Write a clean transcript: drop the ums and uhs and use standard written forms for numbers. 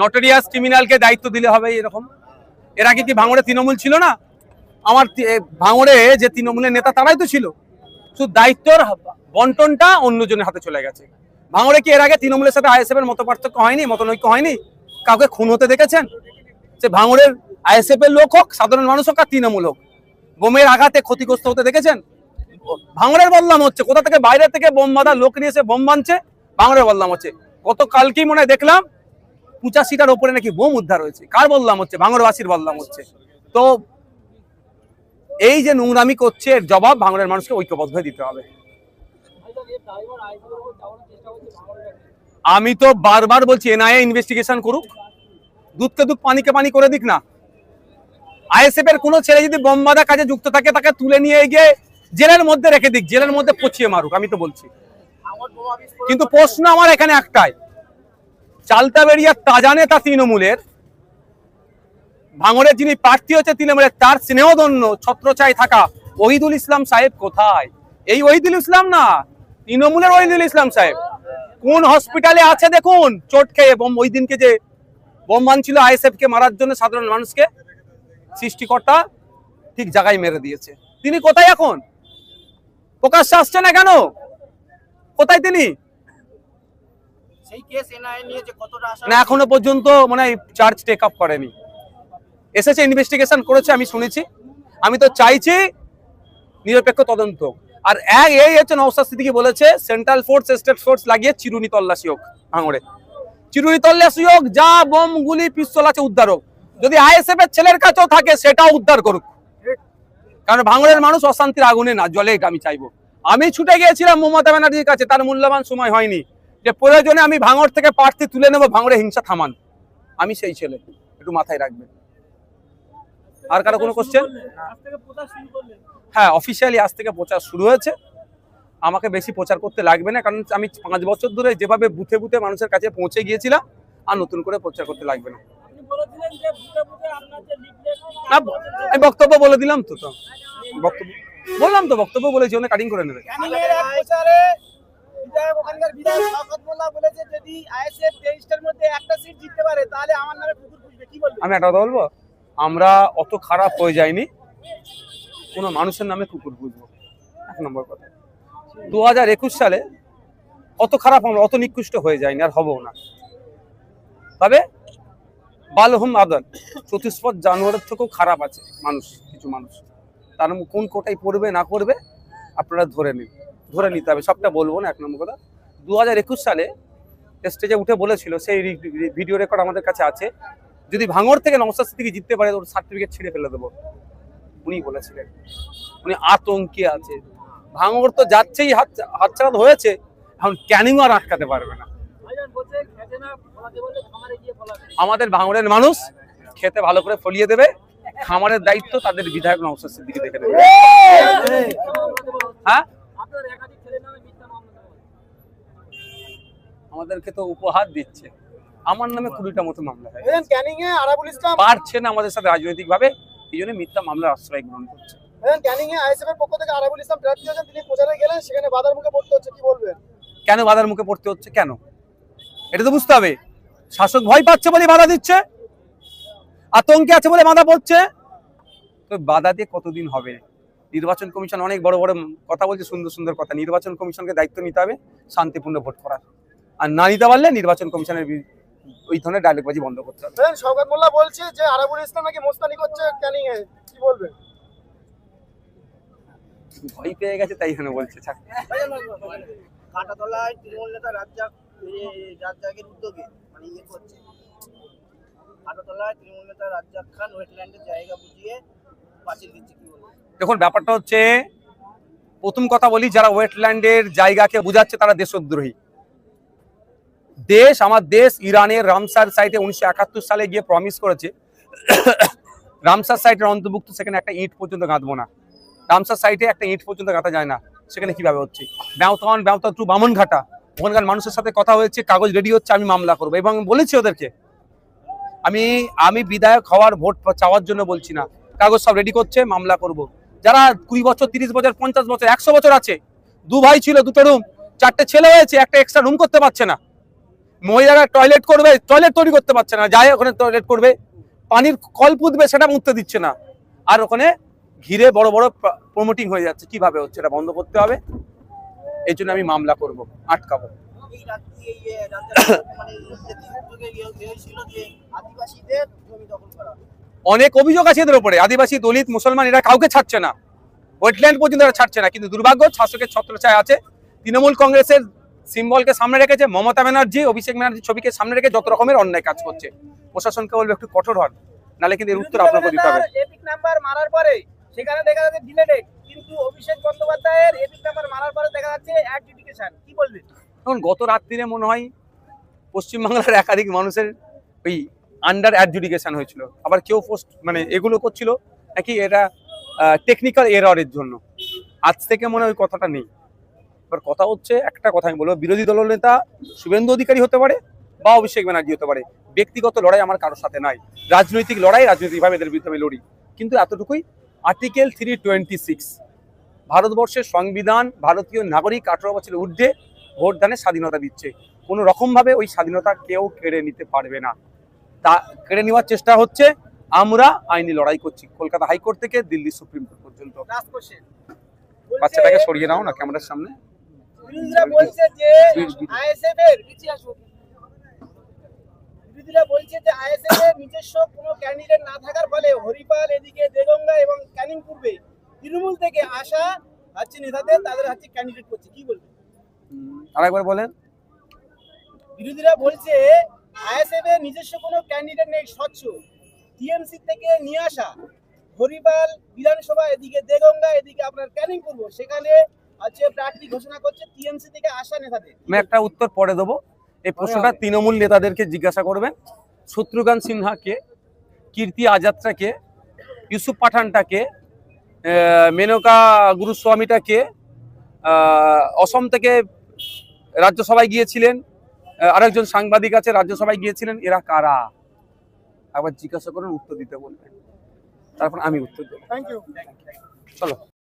Notorious ক্রিমিনালকে দায়িত্ব দিলে হবে এরকম? এর আগে কি ভাঙড়ে তৃণমূল ছিল না? আমার ভাঙড়ে যে তৃণমূলের নেতা তারাই তো ছিল, শুধু দায়িত্বর বন্টনটা অন্যজনের হাতে চলে গেছে। ভাঙড়ে কি এর আগে তৃণমূলের সাথে আইএসএফ এর মত পার্থক্য হয়নি, মতনৈক্য হয়নি? কাউকে খুন হতে দেখেছেন? সে ভাঙড়ের আইএসএফ এর লোক হোক, সাধারণ মানুষ হোক আর তৃণমূল হোক, বোমের আঘাতে ক্ষতিগ্রস্ত হতে দেখেছেন? ভাঙড়ের বদনাম হচ্ছে, কোথা থেকে বাইরে থেকে বোম বাঁধা লোক নিয়ে এসে বোম বাঁধছে, ভাঙড়ের বদনাম হচ্ছে। গতকালকেই মনে হয় দেখলাম 85টার ওপরে নাকি বোম উদ্ধার হয়েছে। কার বদনাম হচ্ছে? ভাঙড়বাসীর বদনাম হচ্ছে। তো এই যে নোংরামি করছে, এর জবাব ভাঙড়ের মানুষকে ঐক্যবদ্ধ হয়ে দিতে হবে। আমি তো বারবার বলছি এনআইএ ইনভেস্টিগেশন করুক, দুধকে দুধ পানিকে পানি করে দিক না। আইএসএফ এর কোনো ছেলে যদি বোম বাঁধা কাজে যুক্ত থাকে তাকে তুলে নিয়ে গিয়ে জেলের মধ্যে রেখে দিক, জেলের মধ্যে পচিয়ে মারুক, আমি তো বলছি। কিন্তু প্রশ্ন আমার এখানে একটাই, চালতাবেড়িয়ার তাজা নেতা তৃণমূলের, ভাঙড়ের যিনি প্রার্থী হচ্ছে তৃণমূলের, তার স্নেহধন্য ছত্রছায় থাকা ওহিদুল ইসলাম সাহেব কোথায়? এই ওহিদুল ইসলাম না, তৃণমূলের ওহিদুল ইসলাম সাহেব কোন হসপিটালে আছে দেখুন, চোট খেয়ে। ওই দিনকে যে বোম বানছিল আইএসএফ কে মারার জন্য সাধারণ মানুষকে, সৃষ্টিকর্তা ঠিক জায়গায় মেরে দিয়েছে। তিনি কোথায় এখন? প্রকাশ্যে আসছে না কেন? কোথায় তিনি? না এখনো পর্যন্ত মনে হয় চার্জ টেক আপ করেনি। এসেছে, ইনভেস্টিগেশন করেছে, আমি শুনেছি। আমি তো চাইছি নিরপেক্ষ তদন্ত। আর এই হচ্ছে নওশাদ সিদ্দিকী বলেছে সেন্ট্রাল ফোর্স স্টেট ফোর্স লাগিয়ে চিরুনি তল্লাশি হোক, ভাঙড়ে চিরুনি তল্লাশি হোক, যা বোম গুলি পিস্তল আছে উদ্ধার হোক। যদি আইএসএফ এর ছেলের কাছেও থাকে সেটাও উদ্ধার করুক, কারণ ভাঙড়ের মানুষ অশান্তির আগুনে না জ্বলে, আমি চাইবো। আমি ছুটে গিয়েছিলাম মমতা ব্যানার্জির কাছে, তার মূল্যবান সময় হয়নি, যে প্রয়োজনে আমি ভাঙড় থেকে প্রার্থী তুলে নেবো, ভাঙড়ে হিংসা থামান। আমি সেই ছেলে, একটু মাথায় রাখবেন। আর কারো কোনো কোশ্চেন? হ্যাঁ, অফিসিয়ালি আজ থেকে প্রচার শুরু হয়েছে। আমাকে বেশি প্রচার করতে লাগবে না, কারণ আমি 5 বছর ধরে যেভাবে বুথে বুথে মানুষের কাছে পৌঁছে গিয়েছিলাম, আর নতুন করে প্রচার করতে লাগবে না। আমি বক্তব্য বলে দিলাম তো, বক্তব্য বললাম তো, বক্তব্য বলেছি, ওখানে কাটিং করে নেবে। আমি একটা কথা বলবো, আমরা অত খারাপ হয়ে যায়নি কোনো মানুষের নামে কুকুর বুঝবো, 1 নম্বর কথা। 2021 সালে অত খারাপ আমরা অত নিকৃষ্ট হয়ে যায়নি, আর হবো না। তবে বালহুম আদল, চতুষ্পদ জানোয়ারের থেকেও খারাপ আছে মানুষ, কিছু মানুষ। তার কোন কোটায় পড়বে না করবে আপনারা ধরে নিতে হবে, সবটা বলবো না। 1 নম্বর কথা, 2021 সালে স্টেজে উঠে বলেছিল, সেই ভিডিও রেকর্ড আমাদের কাছে আছে, যদি ভাঙড় থেকে নওশাদ সিদ্দিকী জিততে পারে ওর সার্টিফিকেট ছিঁড়ে ফেলে দেবো, উনি বলেছিলেন। উনি আতঙ্কে আছে। ভাঙড় তো যাচ্ছেই হাতছাড়া হয়েছে, এখন ক্যানিং আর আটকাতে পারবে না। আমাদের ভাঙড়ের মানুষ খেতে ভালো করে ফলিয়ে দেবে, খামারের দায়িত্ব তাদের বিধায়ক নওশাদ সিদ্দিকী দেখে দেবে। হ্যাঁ, আমাদেরকে তো উপহার দিচ্ছে, আমার নামে 20টা মতো মামলা হয়, পারছে না আমাদের সাথে রাজনৈতিক ভাবে, এই জন্য মিথ্যা মামলার আশ্রয় গ্রহণ করছে। কেন বাধার মুখে পড়তে হচ্ছে? কেন এটা তো বুঝতে হবে। শাসক ভয় পাচ্ছে বলে বাধা দিচ্ছে, আতঙ্কে আছে বলে বাধা পড়ছে। তো বাধা দিয়ে কতদিন হবে? নির্বাচন কমিশন অনেক বড় বড় কথা বলছে, সুন্দর সুন্দর কথা। নির্বাচন কমিশনকে দায়িত্ব নিতে হবে শান্তিপূর্ণ ভোট করার, আর না নিতে পারলে নির্বাচন কমিশনের ওই ধরনের ডায়লগবাজি বন্ধ করতে হবে। শওকত মোল্লা বলছে যে আরাবুল ইসলাম নাকি মোস্তানি করছে ক্যানিং এ, কি বলবেন? ভয় পেয়ে গেছে তাই জন্য বলছে। কাটাতলায় তৃণমূল নেতা রাজ্জাকের উদ্যোগে মানে ইয়ে করছে, কাটাতলায় তৃণমূল নেতা রাজ্জাক খান ওয়েটল্যান্ডের জায়গা বুঝিয়ে পাঁচিল দিচ্ছে, কি বলবেন? দেখুন, ব্যাপারটা হচ্ছে, প্রথম কথা বলি, যারা ওয়েটল্যান্ডের জায়গাকে বুঝাচ্ছে তারা দেশদ্রোহী। আমার দেশ ইরানের রামসার সাইটে 1971 সালে গিয়ে প্রমিস করেছে রামসার সাইটের অন্তর্ভুক্ত, সেখানে একটা ইট পর্যন্ত গাঁথবো না। রামসার সাইটে একটা ইট পর্যন্ত গাঁথা যায় না, সেখানে কিভাবে হচ্ছে? ব্যবতা টু বামনঘাটা, ওখানকার মানুষের সাথে কথা হয়েছে, কাগজ রেডি হচ্ছে, আমি মামলা করবো। এবং বলেছি ওদেরকে, আমি বিধায়ক হওয়ার ভোট চাওয়ার জন্য বলছি না, কাগজ সব রেডি করছে, মামলা করব। যারা 20 বছর 30 বছর 50 বছর 100 বছর আছে, 2 ভাই ছিল, 2টো রুম, 4টে ছেলে হয়েছে, একটা এক্সট্রা রুম করতে পারছে না, মহিলারা টয়লেট করবে, টয়লেট তৈরি করতে পারছে না, যায় ওখানে টয়লেট করবে, পানির কল পুঁতবে সেটা মুছতে দিচ্ছে না, আর ওখানে ঘিরে বড় বড় প্রমোটিং হয়ে যাচ্ছে। কিভাবে হচ্ছে এটা বন্ধ করতে হবে, এই জন্য আমি মামলা করব, আটকাবো। এই রাজ্জাক মানে উদ্যোগে ছিল যে আদিবাসীদের জমি দখল করা। অনেক অভিযোগ আছে এদের উপরে, আদিবাসী, দলিত, মুসলমান এরা কাউকে ছাড়ছে না, ওয়েটল্যান্ড পর্যন্ত এরা ছাড়ছে না। কিন্তু দুর্ভাগ্য শাসকের ছত্রছায়া আছে, তৃণমূল কংগ্রেসের সিম্বলকে সামনে রেখেছে, মমতা ব্যানার্জি, অভিষেক ব্যানার্জির ছবিকে সামনে রেখে যত রকমের অন্যায় কাজ করছে। প্রশাসনকে বলবে একটু কঠোর হন, নাহলে কিন্তু এর উত্তর আপনাকে দিতে হবে। এপিক নাম্বার মারার পরে সেখানে দেখা যাচ্ছে ডিলেটেড, কিন্তু অভিষেক বন্দ্যোপাধ্যায়ের এপিক নাম্বার মারার পরে দেখা যাচ্ছে অ্যাডজুডিকেশন। কি বলবেন? এখন গত রাত্রিরে মনে হয় পশ্চিমবাংলার একাধিক মানুষের ওই আন্ডার অ্যাডজুডিকেশন হয়েছিল, আবার কেউ পোস্ট মানে এগুলো করছিল নাকি এটা টেকনিক্যাল এররের জন্য। আজ থেকে মনে হয় ওই কথাটা নেই। এবার কথা হচ্ছে, একটা কথা আমি বলবো, বিরোধী দলনেতা শুভেন্দু অধিকারী হতে পারে বা অভিষেক ব্যানার্জি হতে পারে, ব্যক্তিগত লড়াই আমার কারোর সাথে নাই, রাজনৈতিক লড়াই রাজনৈতিকভাবে এদের বিরুদ্ধে আমি লড়ি। কিন্তু এতটুকুই, আর্টিকেল 326 ভারতবর্ষের সংবিধান ভারতীয় নাগরিক 18 বছরের ঊর্ধ্বে ভোটদানের স্বাধীনতা দিচ্ছে, কোনো রকমভাবে ওই স্বাধীনতা কেউ কেড়ে নিতে পারবে না। তা কেড়ে নেওয়ার চেষ্টা হচ্ছে, আমরা আইনি লড়াই করছি কলকাতা হাইকোর্ট থেকে দিল্লি সুপ্রিম কোর্ট পর্যন্ত। বাচ্চাটাকে সরিয়ে নাও না ক্যামেরার সামনে। বিরোধীরা বলছে যে আইএসএফ এর নিজস্ব কোনো ক্যান্ডিডেট না থাকার ফলে হরিপাল, এদিকে দেগঙ্গা এবং ক্যানিং পূর্বে তৃণমূল থেকে আসা হচ্ছে নেতাদের তাদের হচ্ছে ক্যান্ডিডেট করছে। কি বলবেন? আরেকবার বলেন। বিরোধীরা বলছে আইএসএফ এর নিজস্ব কোনো ক্যান্ডিডেট নেই, স্বচ্ছ, টিএমসি থেকে নিয়ে আসা হরিপাল বিধানসভা, এদিকে দেগঙ্গা, এদিকে আপনার ক্যানিং পূর্ব, সেখানে হচ্ছে প্রার্থী ঘোষণা করছে টিএমসি থেকে আসা নেতাদের। আমি একটা উত্তর পরে দেবো, এই প্রশ্নটা তৃণমূল নেতাদেরকে জিজ্ঞাসা করবেন। শত্রুঘ্ন সিনহাকে, কীর্তি আজাদটাকে, ইউসুফ পাঠানটাকে, মেনকা গুরুস্বামীটাকে, অসম থেকে রাজ্যসভায় গিয়েছিলেন, আরেকজন সাংবাদিক আছে রাজ্যসভায় গিয়েছিলেন, এরা কারা? আবার জিজ্ঞাসা করেন, উত্তর দিতে বলবেন, তারপর আমি উত্তর দেবো। Thank you. চলো।